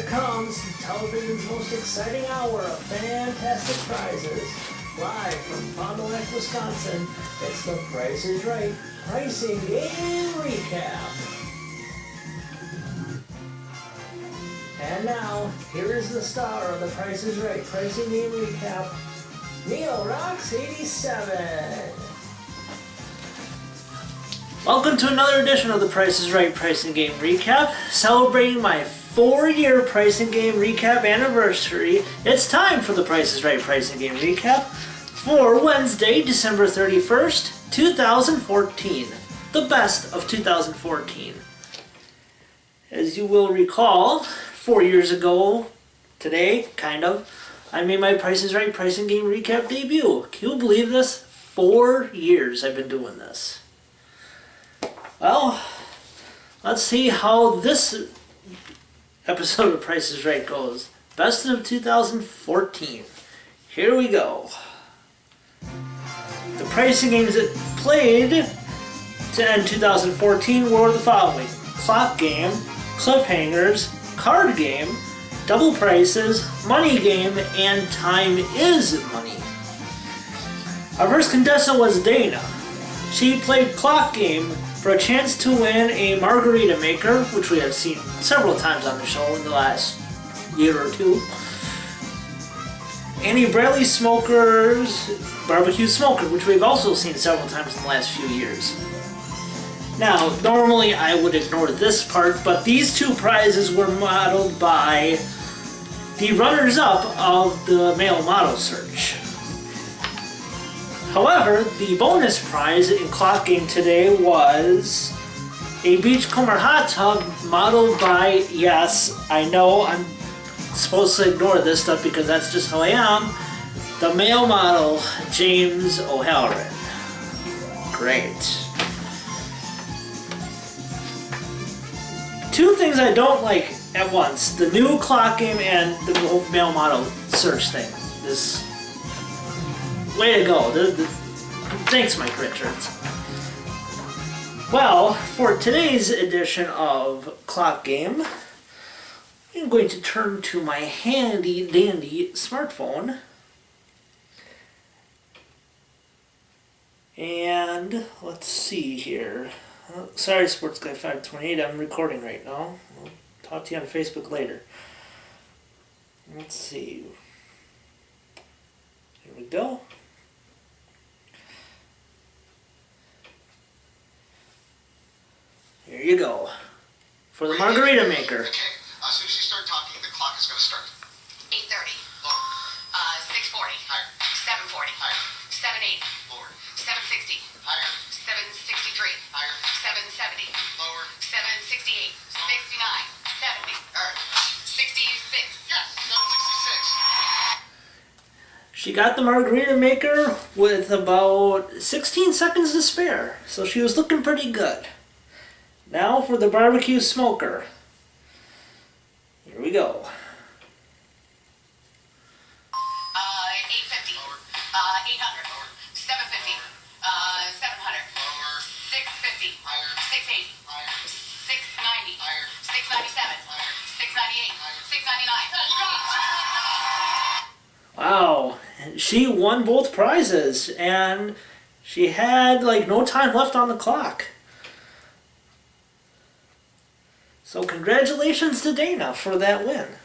Here comes television's most exciting hour of fantastic prizes. Live from Fond du Lac, Wisconsin, it's The Price is Right Pricing Game Recap. And now, here is the star of The Price is Right Pricing Game Recap, Neil Rocks 87. Welcome to another edition of The Price is Right Pricing Game Recap. Celebrating my 4-year Pricing Game Recap anniversary, it's time for The Price is Right Pricing Game Recap for Wednesday, December 31st, 2014. The best of 2014. As you will recall, 4 years ago today, I made my Price is Right Pricing Game Recap debut. Can you believe this? 4 years I've been doing this. Well, let's see how this episode of Price is Right goes. Best of 2014. Here we go. The pricing games that played to end 2014 were the following: Clock Game, Cliffhangers, Card Game, Double Prices, Money Game, and Time is Money. Our first contestant was Dana. She played Clock Game for a chance to win a margarita maker, which we have seen several times on the show in the last year or two. Annie Bradley Smoker's barbecue smoker, which we've also seen several times in the last few years. Now, normally I would ignore this part, but these two prizes were modeled by the runners-up of the male model search. However, the bonus prize in Clock Game today was a Beachcomber hot tub modeled by, yes, I know I'm supposed to ignore this stuff because that's just how I am, the male model, James O'Halloran. Great. Two things I don't like at once: the new Clock Game and the whole male model search thing. This, way to go. Thanks, Mike Richards. Well, for today's edition of Clock Game, I'm going to turn to my handy dandy smartphone. And let's see here. Sorry, Sports Guy 528, I'm recording right now. I'll talk to you on Facebook later. Let's see. Here we go. Here you go. For the margarita maker. Okay, as soon as you start talking, the clock is going to start. 8:30. Lower. 6:40. Higher. 7:40. Higher. 7:80. Lower. 7:60. Higher. 7:63. Higher. 7:70. Lower. 7:68. 69. 70. All right. 66. Yes, 766. She got the margarita maker with about 16 seconds to spare, so she was looking pretty good. Now for the barbecue smoker. Here we go. 850. 800. 750. 700. 650. 680. 690. 697. 698. 699. Wow, she won both prizes, and she had no time left on the clock. So congratulations to Dana for that win.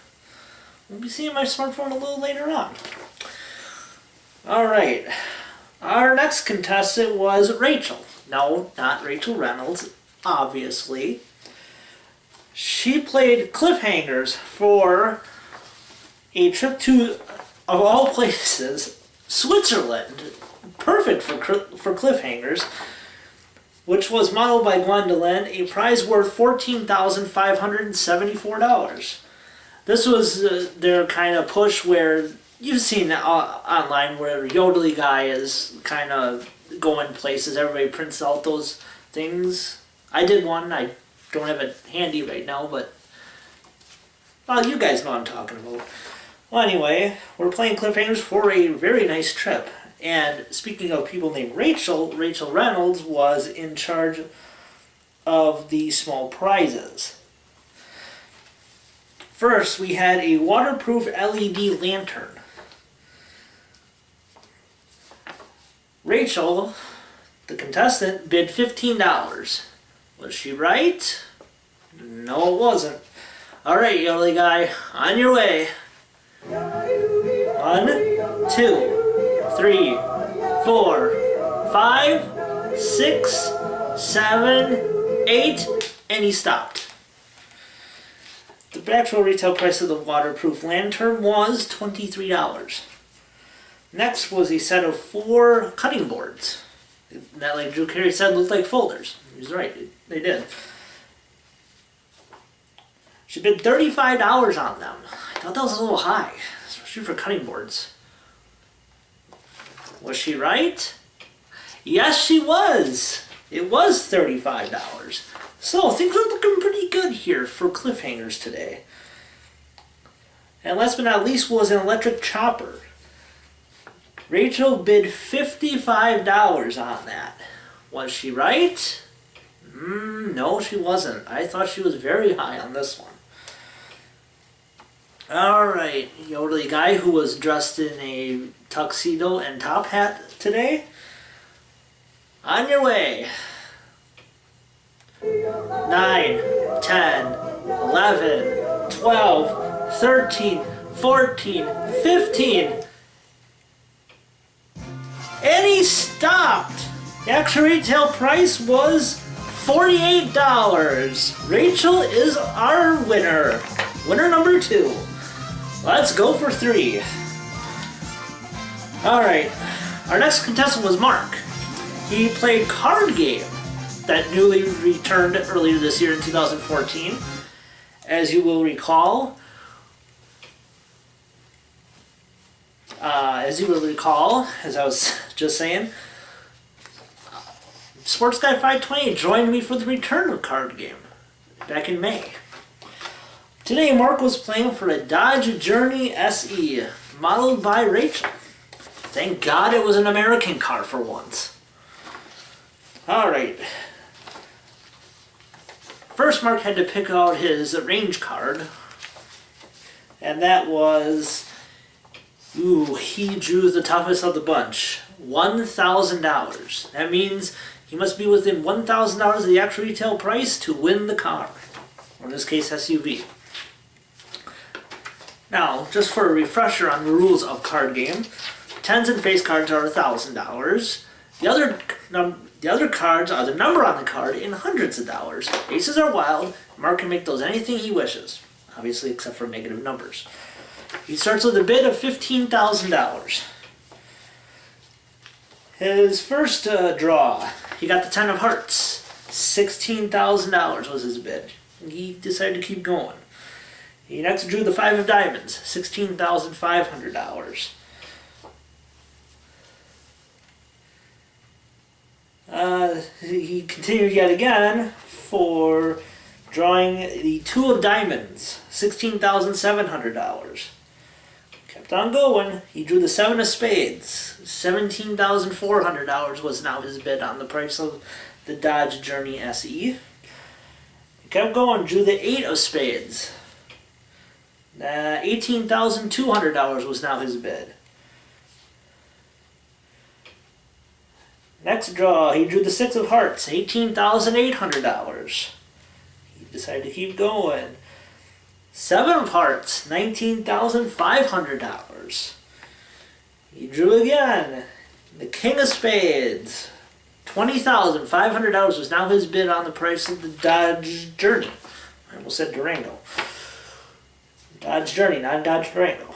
We'll be seeing my smartphone a little later on. Alright, our next contestant was Rachel. No, not Rachel Reynolds, obviously. She played Cliffhangers for a trip to, of all places, Switzerland. Perfect for Cliffhangers, which was modeled by Gwendolyn, a prize worth $14,574. This was their kind of push where you've seen online where the Yodely guy is kind of going places. Everybody prints out those things. I did one. I don't have it handy right now, but well, you guys know what I'm talking about. Well, anyway, we're playing Cliffhangers for a very nice trip. And speaking of people named Rachel, Rachel Reynolds was in charge of the small prizes. First, we had a waterproof LED lantern. Rachel, the contestant, bid $15. Was she right? No, it wasn't. Alright, Yodely guy, on your way. 1, 2, 3, 4, 5, 6, 7, 8, and he stopped. The actual retail price of the waterproof lantern was $23. Next was a set of 4 cutting boards. That, like Drew Carey said, looked like folders. He was right, they did. She bid $35 on them. I thought that was a little high, especially for cutting boards. Was she right? Yes, she was. It was $35. So things are looking pretty good here for Cliffhangers today. And last but not least was an electric chopper. Rachel bid $55 on that. Was she right? No, she wasn't. I thought she was very high on this one. Alright, Yodely guy who was dressed in a tuxedo and top hat today. On your way. 9, 10, 11, 12, 13, 14, 15. And he stopped. The actual retail price was $48. Rachel is our winner. Winner number 2. Let's go for 3. Alright, our next contestant was Mark. He played Card Game, that newly returned earlier this year in 2014. As you will recall, as I was just saying, Sports Guy 520 joined me for the return of Card Game back in May. Today, Mark was playing for a Dodge Journey SE, modeled by Rachel. Thank God it was an American car for once. Alright. First, Mark had to pick out his range card. And that was... he drew the toughest of the bunch. $1,000. That means he must be within $1,000 of the actual retail price to win the car. Or in this case, SUV. Now, just for a refresher on the rules of Card Game, tens and face cards are $1,000. The other cards are the number on the card in hundreds of dollars. Aces are wild. Mark can make those anything he wishes. Obviously, except for negative numbers. He starts with a bid of $15,000. His first draw, he got the 10 of hearts. $16,000 was his bid. He decided to keep going. He next drew the 5 of diamonds, $16,500. He continued yet again for drawing the 2 of diamonds, $16,700. Kept on going. He drew the 7 of spades, $17,400 was now his bid on the price of the Dodge Journey SE. He kept going, drew the 8 of spades. $18,200 was now his bid. Next draw, he drew the 6 of hearts, $18,800. He decided to keep going. 7 of hearts, $19,500. He drew again. The King of spades, $20,500 was now his bid on the price of the Dodge Journey. I almost said Durango. Dodge Journey, not Dodge Durango.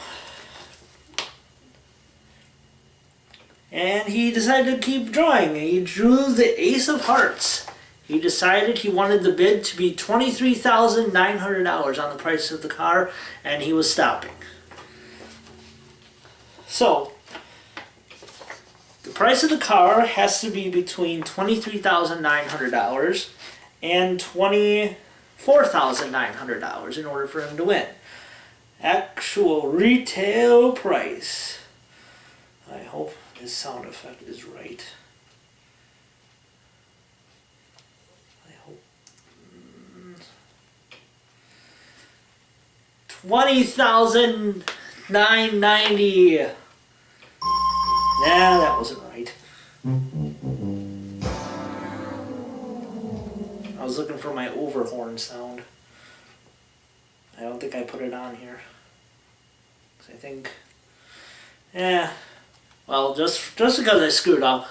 And he decided to keep drawing. He drew the Ace of Hearts. He decided he wanted the bid to be $23,900 on the price of the car, and he was stopping. So, the price of the car has to be between $23,900 and $24,900 in order for him to win. Actual retail price. I hope this sound effect is right. I hope. $20,990. Nah, that wasn't right. I was looking for my overhorn sound. I don't think I put it on here. I think, well, just because I screwed up.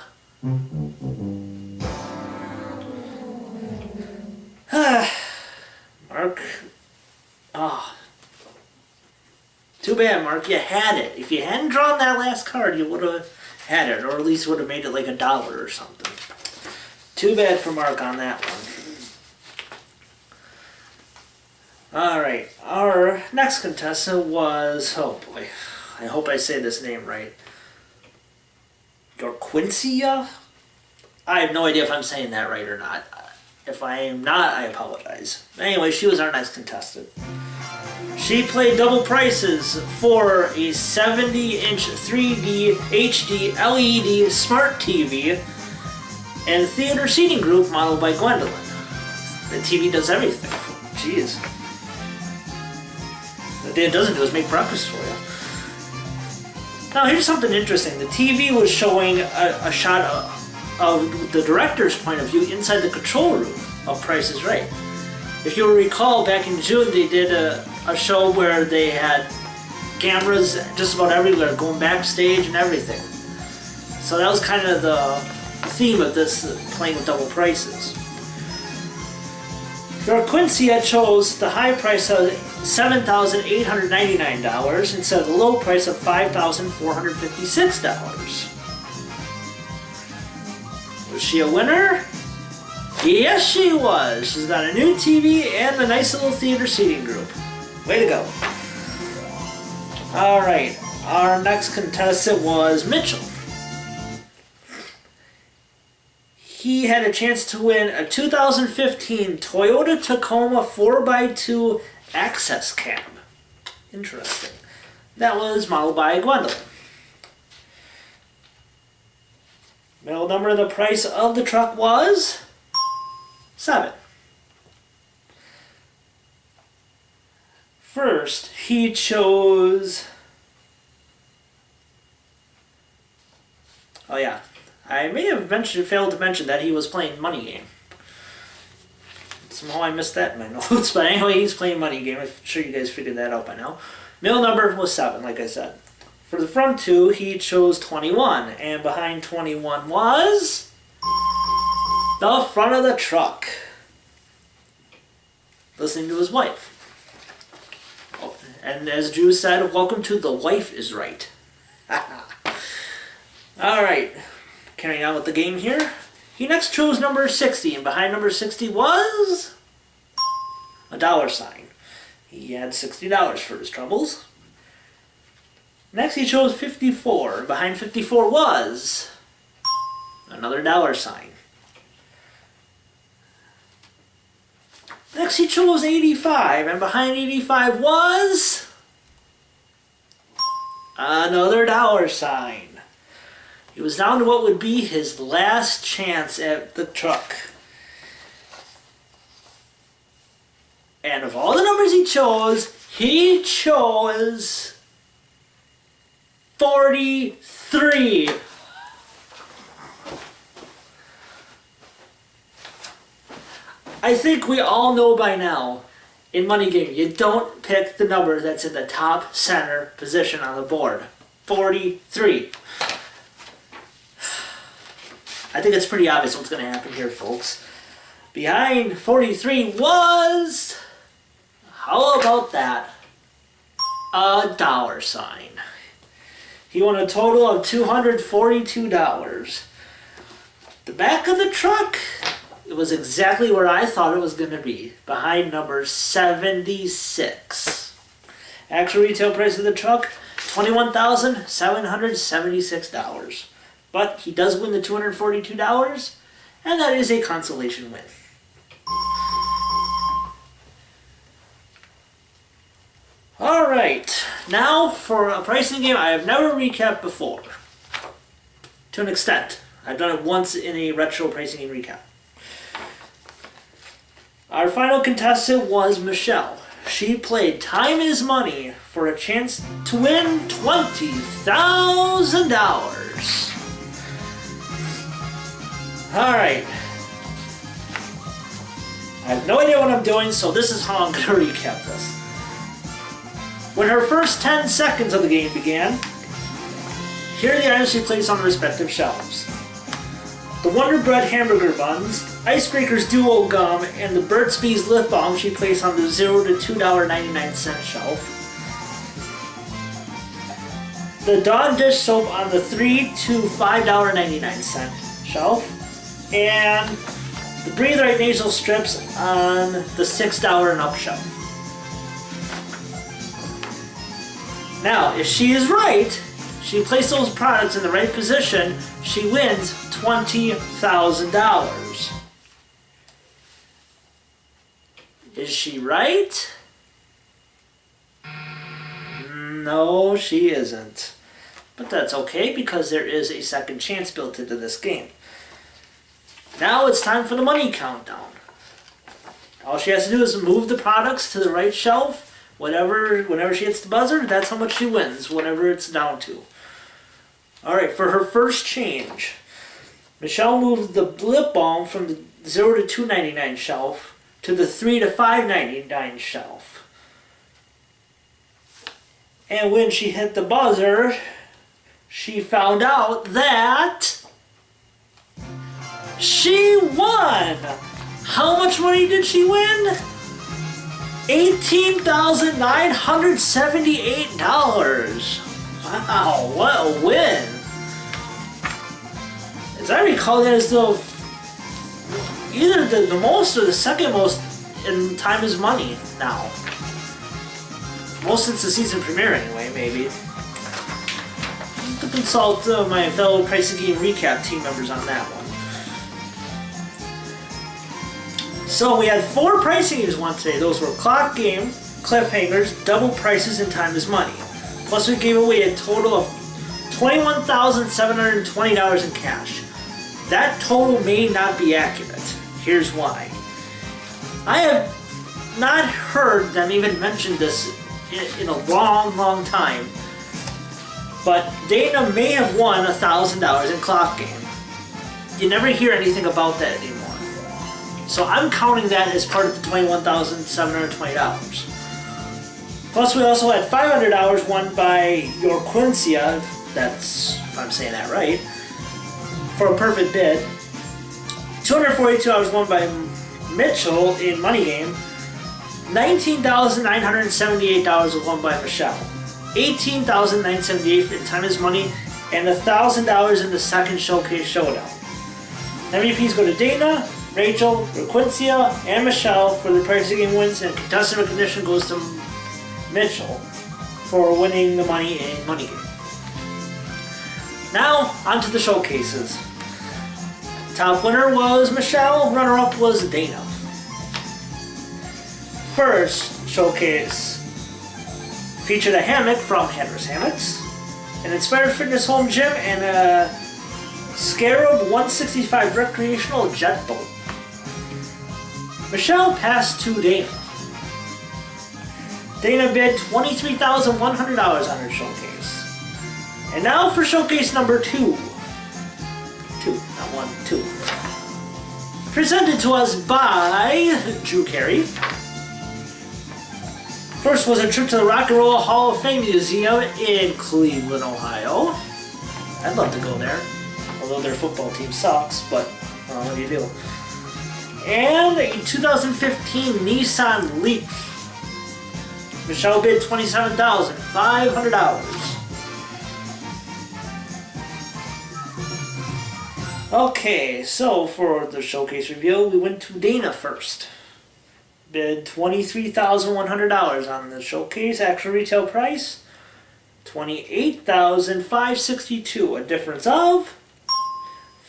Mark, too bad, Mark. You had it. If you hadn't drawn that last card, you would have had it, or at least would have made it like $1 or something. Too bad for Mark on that one. Alright, our next contestant was, oh boy, I hope I say this name right. Yorquincia? I have no idea if I'm saying that right or not. If I am not, I apologize. Anyway, she was our next contestant. She played double prices for a 70-inch 3D HD LED smart TV and theater seating group modeled by Gwendolyn. The TV does everything. Jeez. The thing it doesn't do is make breakfast for you. Now here's something interesting. The TV was showing a shot of the director's point of view inside the control room of Price is Right. If you'll recall, back in June they did a show where they had cameras just about everywhere going backstage and everything. So that was kind of the theme of this playing with double prices. Yorquincia chose the high price of $7,899 instead of the low price of $5,456. Was she a winner? Yes, she was. She's got a new TV and a nice little theater seating group. Way to go. Alright, our next contestant was Mitchell. He had a chance to win a 2015 Toyota Tacoma 4x2 Access Cab. Interesting. That was modeled by Gwendolyn. Middle number of the price of the truck was 7. First, he chose... Oh yeah, I may have failed to mention that he was playing Money Game. Somehow I missed that in my notes, but anyway, he's playing Money Game. I'm sure you guys figured that out by now. Middle number was 7, like I said. For the front two, he chose 21, and behind 21 was the front of the truck. Listening to his wife. Oh, and as Drew said, welcome to The Wife is Right. Alright, carrying on with the game here. He next chose number 60, and behind number 60 was a $sign. He had $60 for his troubles. Next he chose 54, and behind 54 was another $sign. Next he chose 85, and behind 85 was another $sign. He was down to what would be his last chance at the truck. And of all the numbers he chose 43. I think we all know by now, in Money Game, you don't pick the number that's in the top center position on the board. 43. I think it's pretty obvious what's going to happen here, folks. Behind 43 was... How about that? A $sign. He won a total of $242. The back of the truck, it was exactly where I thought it was going to be. Behind number 76. Actual retail price of the truck, $21,776. But he does win the $242, and that is a consolation win. Alright, now for a pricing game I have never recapped before. To an extent. I've done it once in a retro pricing game recap. Our final contestant was Michelle. she played Time is Money for a chance to win $20,000. Alright. I have no idea what I'm doing, so this is how I'm going to recap this. When her first 10 seconds of the game began, here are the items she placed on the respective shelves. The Wonder Bread hamburger buns, Icebreaker's Duo gum, and the Burt's Bees lip balm she placed on the $0 to $2.99 shelf. The Dawn dish soap on the $3 to $5.99 shelf. And the Breathe Right nasal strips on the $6 and up shelf. Now, if she is right, she placed those products in the right position, she wins $20,000. Is she right? No, she isn't. But that's okay because there is a second chance built into this game. Now it's time for the money countdown. All she has to do is move the products to the right shelf. Whenever she hits the buzzer, that's how much she wins, whatever it's down to. Alright, for her first change, Michelle moved the lip balm from the $0 to $2.99 shelf to the $3 to $5.99 shelf. And when she hit the buzzer, she found out that she won! How much money did she win? $18,978. Wow, what a win! As I recall, that is either the most or the second most in Time is Money now. Most since the season premiere, anyway, maybe. To consult my fellow Pricing Game Recap team members on that one. So we had 4 pricing games won today. Those were Clock Game, Cliffhangers, Double Prices, and Time is Money. Plus we gave away a total of $21,720 in cash. That total may not be accurate. Here's why. I have not heard them even mention this in a long time. But Dana may have won $1,000 in Clock Game. You never hear anything about that anymore. So I'm counting that as part of the $21,720. Plus we also had $500 won by your Quincia, if I'm saying that right, for a perfect bid. $242 won by Mitchell in Money Game. $19,978 was won by Michelle. $18,978 in Time is Money, and $1,000 in the second Showcase Showdown. MVPs go to Dana, Rachel, Requincia, and Michelle for the pricing game wins, and contestant recognition goes to Mitchell for winning the money in Money Game. Now, on to the showcases. Top winner was Michelle, runner-up was Dana. First showcase featured a hammock from Henry's Hammocks, an Inspired Fitness home gym, and a Scarab 165 recreational jet boat. Michelle passed to Dana. Dana bid $23,100 on her showcase. And now for showcase number 2. 2. Presented to us by Drew Carey. First was a trip to the Rock and Roll Hall of Fame Museum in Cleveland, Ohio. I'd love to go there. Although their football team sucks, but what do you do? And a 2015 Nissan Leaf. Michelle bid $27,500. Okay, so for the showcase review, we went to Dana first. Bid $23,100 on the showcase. Actual retail price, $28,562. A difference of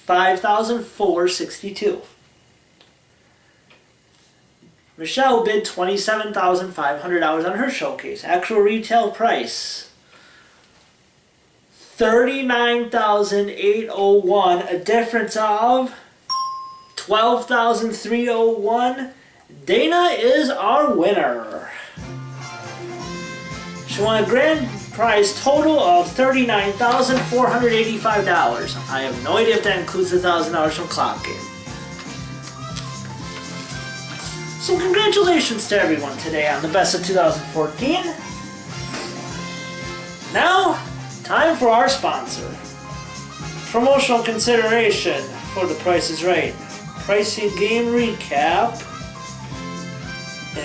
$5,462. Michelle bid $27,500 on her showcase. Actual retail price, $39,801. A difference of $12,301. Dana is our winner. She won a grand prize total of $39,485. I have no idea if that includes the $1,000 from Clock Game. So congratulations to everyone today on the best of 2014. Now, time for our sponsor. Promotional consideration for The Price is Right. Pricing Game Recap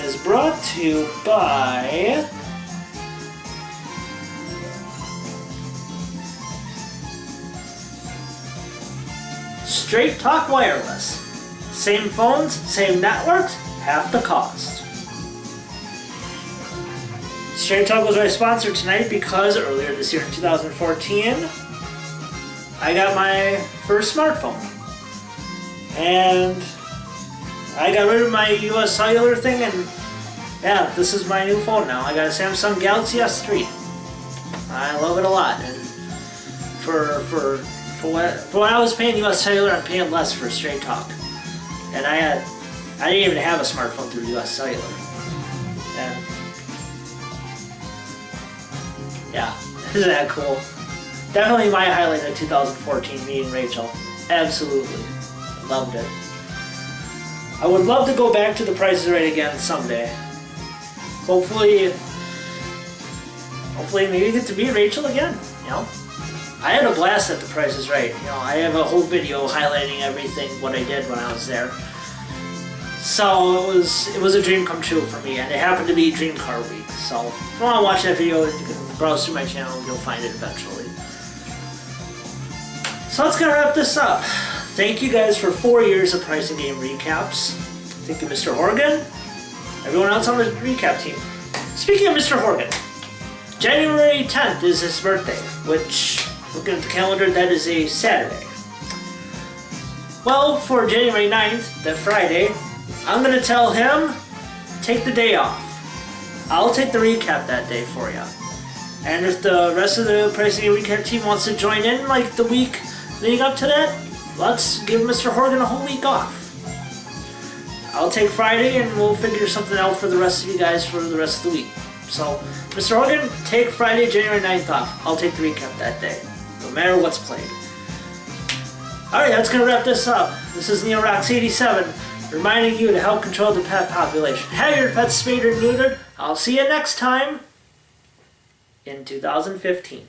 is brought to you by Straight Talk Wireless. Same phones, same networks, half the cost. Straight Talk was my sponsor tonight because earlier this year in 2014, I got my first smartphone. And I got rid of my US Cellular thing, and yeah, this is my new phone now. I got a Samsung Galaxy S3. I love it a lot. And for what I was paying US Cellular, I'm paying less for Straight Talk. And I didn't even have a smartphone through US Cellular. And yeah, isn't that cool? Definitely my highlight of 2014, meeting Rachel. Absolutely. Loved it. I would love to go back to The Price is Right again someday. Hopefully maybe get to meet Rachel again, you know? I had a blast at The Price is Right. You know, I have a whole video highlighting everything, what I did when I was there. So it was a dream come true for me, and it happened to be Dream Car Week. So if you want to watch that video, you can browse through my channel and you'll find it eventually. So that's gonna wrap this up. Thank you guys for 4 years of pricing game recaps. Thank you, Mr. Horgan. Everyone else on the recap team. Speaking of Mr. Horgan, January 10th is his birthday, which, looking at the calendar, that is a Saturday. Well, for January 9th, that Friday, I'm gonna tell him, take the day off. I'll take the recap that day for you. And if the rest of the pricing game recap team wants to join in, like the week leading up to that, let's give Mr. Horgan a whole week off. I'll take Friday and we'll figure something out for the rest of you guys for the rest of the week. So, Mr. Horgan, take Friday, January 9th off. I'll take the recap that day, no matter what's played. Alright, that's going to wrap this up. This is NeoRox87, reminding you to help control the pet population. Have your pets spayed or neutered. I'll see you next time in 2015.